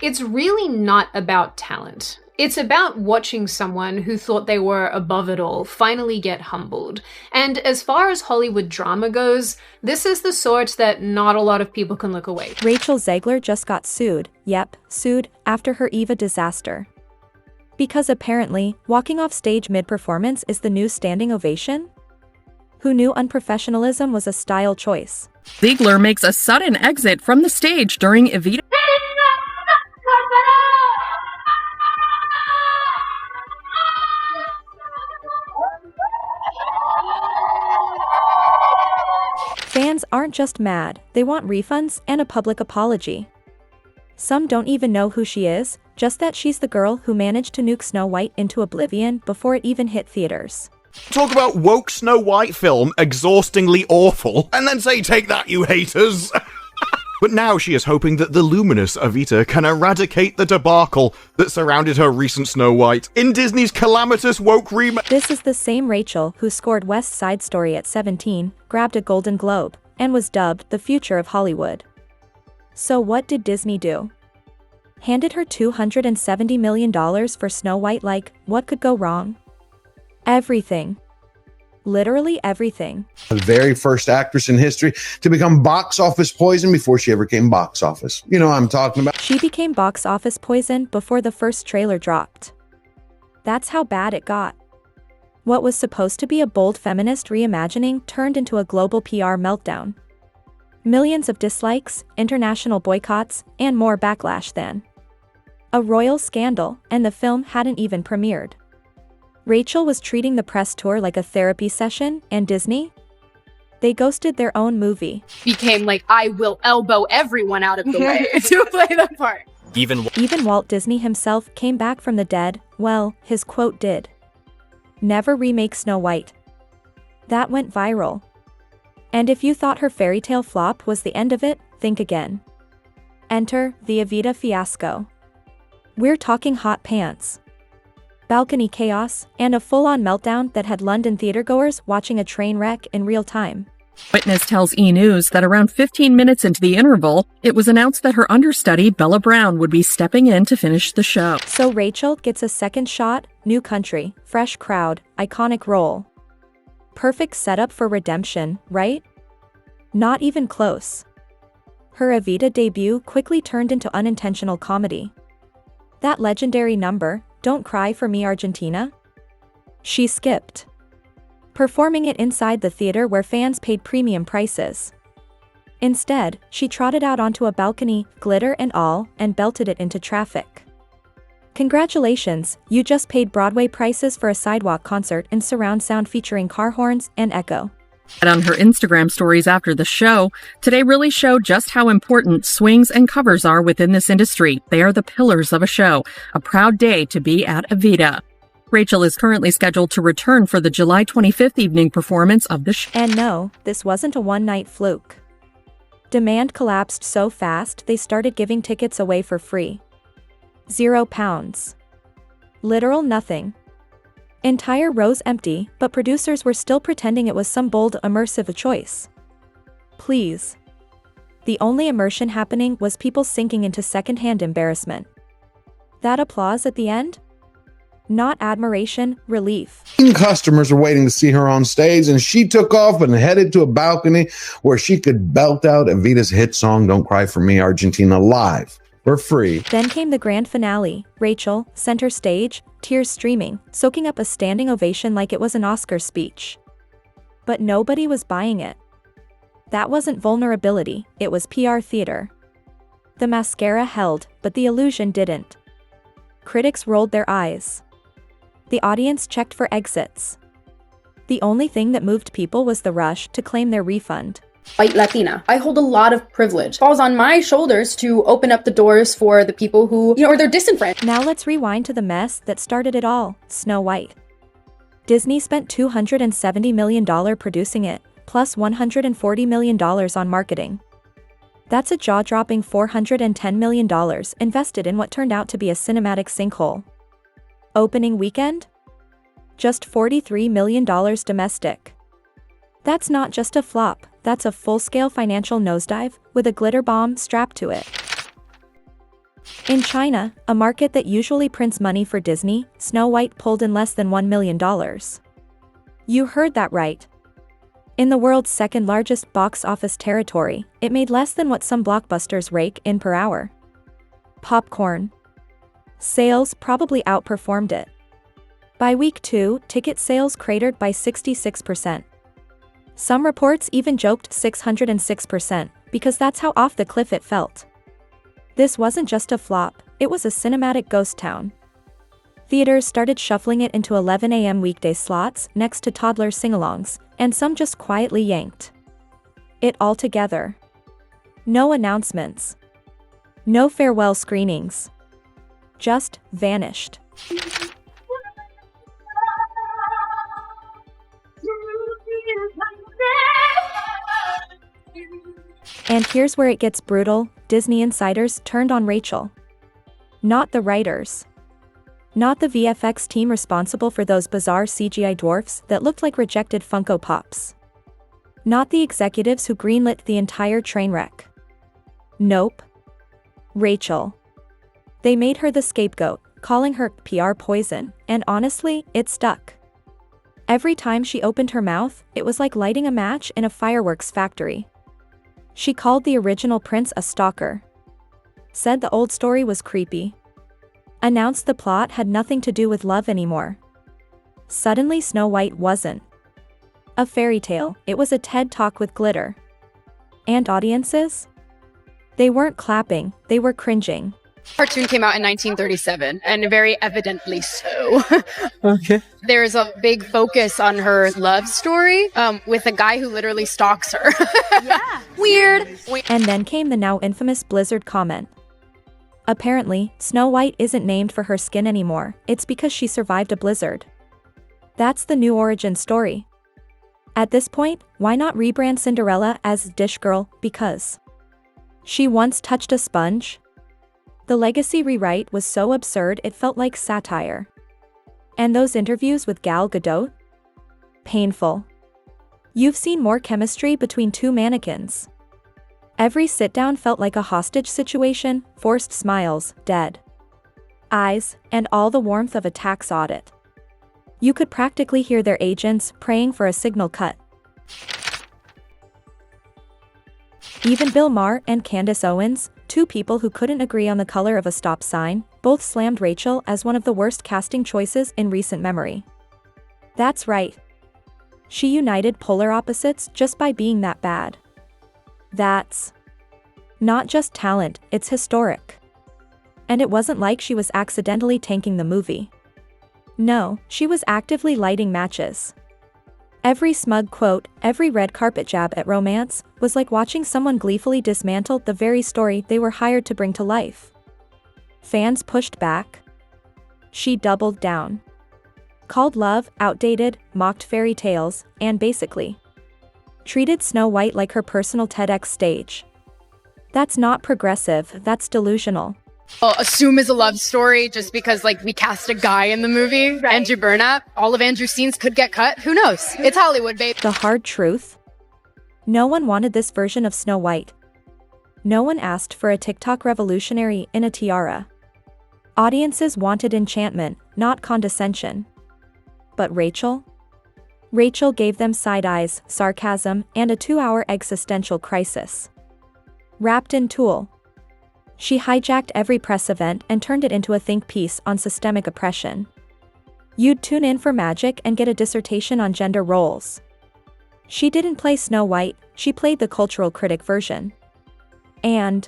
It's really not about talent. It's about watching someone who thought they were above it all finally get humbled. And as far as Hollywood drama goes, this is the sort that not a lot of people can look away. Rachel Zegler just got sued. Yep, sued after her Evita disaster. Because apparently, walking off stage mid-performance is the new standing ovation? Who knew unprofessionalism was a style choice? Zegler makes a sudden exit from the stage during Evita. Fans aren't just mad, they want refunds and a public apology. Some don't even know who she is, just that she's the girl who managed to nuke Snow White into oblivion before it even hit theaters. Talk about woke Snow White film, exhaustingly awful, and then say, take that, you haters! But now she is hoping that the luminous Evita can eradicate the debacle that surrounded her recent Snow White in Disney's calamitous woke remake. This is the same Rachel who scored West Side Story at 17, grabbed a Golden Globe, and was dubbed the future of Hollywood. So what did Disney do? Handed her $270 million for Snow White. Like, what could go wrong? Everything. Literally everything. The very first actress in history to become box office poison before she ever came box office. You know what I'm talking about. She became box office poison before the first trailer dropped. That's how bad it got. What was supposed to be a bold feminist reimagining turned into a global PR meltdown. Millions of dislikes, international boycotts, and more backlash than a royal scandal, and the film hadn't even premiered. Rachel was treating the press tour like a therapy session, and Disney? They ghosted their own movie. Became like, I will elbow everyone out of the way to play the part. Even Walt Disney himself came back from the dead. Well, his quote did. Never remake Snow White. That went viral. And if you thought her fairy tale flop was the end of it, think again. Enter the Evita fiasco. We're talking hot pants, balcony chaos, and a full-on meltdown that had London theatergoers watching a train wreck in real time. Witness tells E! News that around 15 minutes into the interval, it was announced that her understudy, Bella Brown, would be stepping in to finish the show. So Rachel gets a second shot, new country, fresh crowd, iconic role. Perfect setup for redemption, right? Not even close. Her Evita debut quickly turned into unintentional comedy. That legendary number, Don't Cry for Me Argentina? She skipped, performing it inside the theater where fans paid premium prices. Instead, she trotted out onto a balcony, glitter and all, and belted it into traffic. Congratulations, you just paid Broadway prices for a sidewalk concert in surround sound featuring car horns and echo. And on her Instagram stories after the show, today really showed just how important swings and covers are within this industry. They are the pillars of a show. A proud day to be at Evita. Rachel is currently scheduled to return for the July 25th evening performance of the show. And no, this wasn't a one-night fluke. Demand collapsed so fast they started giving tickets away for free. £0. Literal nothing. Entire rows empty, but producers were still pretending it was some bold, immersive choice. Please. The only immersion happening was people sinking into secondhand embarrassment. That applause at the end? Not admiration, relief. Customers are waiting to see her on stage, and she took off and headed to a balcony where she could belt out Evita's hit song, Don't Cry for Me Argentina, live. For free. Then came the grand finale. Rachel, center stage, tears streaming, soaking up a standing ovation like it was an Oscar speech. But nobody was buying it. That wasn't vulnerability, it was PR theater. The mascara held, but the illusion didn't. Critics rolled their eyes. The audience checked for exits. The only thing that moved people was the rush to claim their refund. White Latina. I hold a lot of privilege. It falls on my shoulders to open up the doors for the people who, or they're disenfranchised. Now let's rewind to the mess that started it all, Snow White. Disney spent $270 million producing it, plus $140 million on marketing. That's a jaw-dropping $410 million invested in what turned out to be a cinematic sinkhole. Opening weekend? Just $43 million domestic. That's not just a flop, that's a full-scale financial nosedive with a glitter bomb strapped to it. In China, a market that usually prints money for Disney, Snow White pulled in less than $1 million. You heard that right. In the world's second largest box office territory, it made less than what some blockbusters rake in per hour. Popcorn sales probably outperformed it. By week 2, ticket sales cratered by 66%. Some reports even joked 606%, because that's how off the cliff it felt. This wasn't just a flop, it was a cinematic ghost town. Theaters started shuffling it into 11 a.m. weekday slots next to toddler sing-alongs, and some just quietly yanked it all together. No announcements. No farewell screenings. Just vanished. And here's where it gets brutal, Disney insiders turned on Rachel. Not the writers. Not the VFX team responsible for those bizarre CGI dwarfs that looked like rejected Funko Pops. Not the executives who greenlit the entire train wreck. Nope. Rachel. They made her the scapegoat, calling her PR poison, and honestly, it stuck. Every time she opened her mouth, it was like lighting a match in a fireworks factory. She called the original prince a stalker. Said the old story was creepy. Announced the plot had nothing to do with love anymore. Suddenly Snow White wasn't a fairy tale, it was a TED Talk with glitter. And audiences? They weren't clapping, they were cringing. Cartoon came out in 1937, and very evidently so. Okay. There's a big focus on her love story with a guy who literally stalks her. Yeah. Weird. And then came the now infamous Blizzard comment. Apparently, Snow White isn't named for her skin anymore, it's because she survived a blizzard. That's the new origin story. At this point, why not rebrand Cinderella as Dish Girl, because she once touched a sponge? The legacy rewrite was so absurd it felt like satire. And those interviews with Gal Gadot? Painful. You've seen more chemistry between two mannequins. Every sit-down felt like a hostage situation, forced smiles, dead eyes, and all the warmth of a tax audit. You could practically hear their agents praying for a signal cut. Even Bill Maher and Candace Owens, two people who couldn't agree on the color of a stop sign, both slammed Rachel as one of the worst casting choices in recent memory. That's right. She united polar opposites just by being that bad. That's not just talent, it's historic. And it wasn't like she was accidentally tanking the movie. No, she was actively lighting matches. Every smug quote, every red carpet jab at romance, was like watching someone gleefully dismantle the very story they were hired to bring to life. Fans pushed back. She doubled down. Called love outdated, mocked fairy tales, and basically treated Snow White like her personal TEDx stage. That's not progressive, that's delusional. I'll assume is a love story just because, like, we cast a guy in the movie, right. Andrew Burnap. All of Andrew's scenes could get cut. Who knows? It's Hollywood, babe. The hard truth? No one wanted this version of Snow White. No one asked for a TikTok revolutionary in a tiara. Audiences wanted enchantment, not condescension. But Rachel? Rachel gave them side eyes, sarcasm, and a 2-hour existential crisis. Wrapped in tulle. She hijacked every press event and turned it into a think piece on systemic oppression. You'd tune in for magic and get a dissertation on gender roles. She didn't play Snow White, she played the cultural critic version. And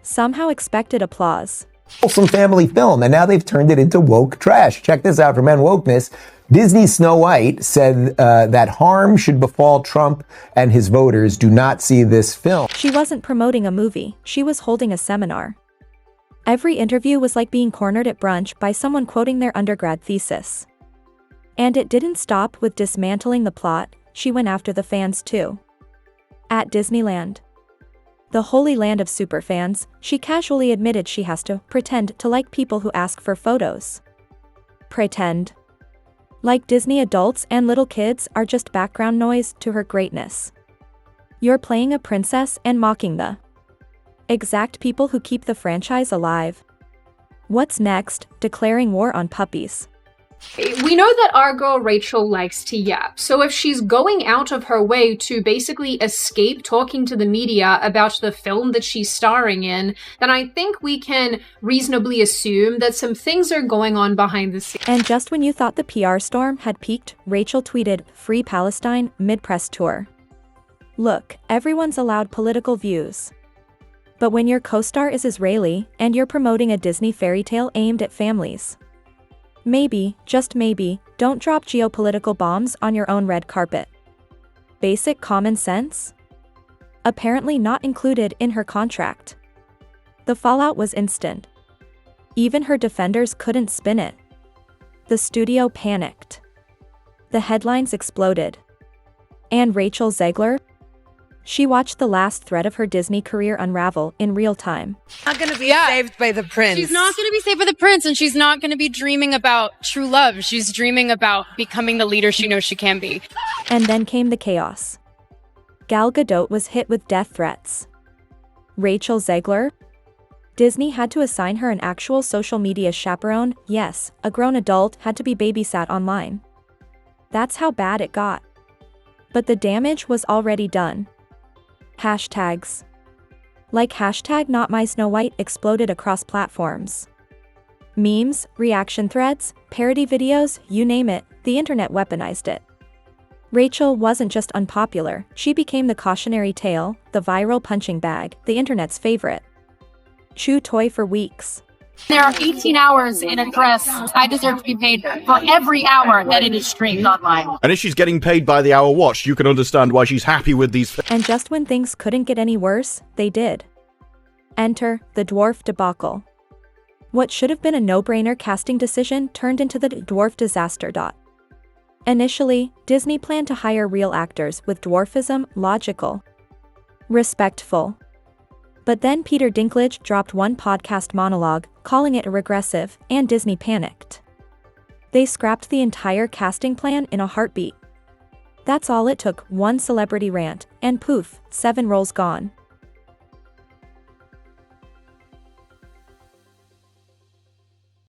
somehow expected applause. Wholesome family film, and now they've turned it into woke trash. Check this out for Men Wokeness. Disney's Snow White said that harm should befall Trump and his voters. Do not see this film. She wasn't promoting a movie, she was holding a seminar. Every interview was like being cornered at brunch by someone quoting their undergrad thesis. And it didn't stop with dismantling the plot, she went after the fans too. At Disneyland, the holy land of superfans, she casually admitted she has to pretend to like people who ask for photos. Pretend. Like Disney adults and little kids are just background noise to her greatness. You're playing a princess and mocking the Exact people who keep the franchise alive. What's next? Declaring war on puppies. We know that our girl Rachel likes to yap, so if she's going out of her way to basically escape talking to the media about the film that she's starring in, then I think we can reasonably assume that some things are going on behind the scenes. And just when you thought the PR storm had peaked, Rachel tweeted, "Free Palestine, mid-press tour." Look, everyone's allowed political views. But when your co-star is Israeli, and you're promoting a Disney fairy tale aimed at families, maybe, just maybe, don't drop geopolitical bombs on your own red carpet. Basic common sense? Apparently not included in her contract. The fallout was instant. Even her defenders couldn't spin it. The studio panicked. The headlines exploded. And Rachel Zegler? She watched the last thread of her Disney career unravel in real time. Not going to be saved by the prince. She's not going to be saved by the prince, and she's not going to be dreaming about true love. She's dreaming about becoming the leader she knows she can be. And then came the chaos. Gal Gadot was hit with death threats. Rachel Zegler? Disney had to assign her an actual social media chaperone. Yes, a grown adult had to be babysat online. That's how bad it got. But the damage was already done. Hashtags. Like hashtag not my Snow White exploded across platforms. Memes, reaction threads, parody videos, you name it, the internet weaponized it. Rachel wasn't just unpopular, she became the cautionary tale, the viral punching bag, the internet's favorite chew toy for weeks. There are 18 hours in a dress. I deserve to be paid for every hour that it is streamed online. And if she's getting paid by the hour watched, you can understand why she's happy with these. And just when things couldn't get any worse, they did. Enter the dwarf debacle. What should have been a no-brainer casting decision turned into the dwarf disaster. Initially, Disney planned to hire real actors with dwarfism, logical, respectful. But then Peter Dinklage dropped one podcast monologue, calling it regressive, and Disney panicked. They scrapped the entire casting plan in a heartbeat. That's all it took, one celebrity rant, and poof, 7 roles gone.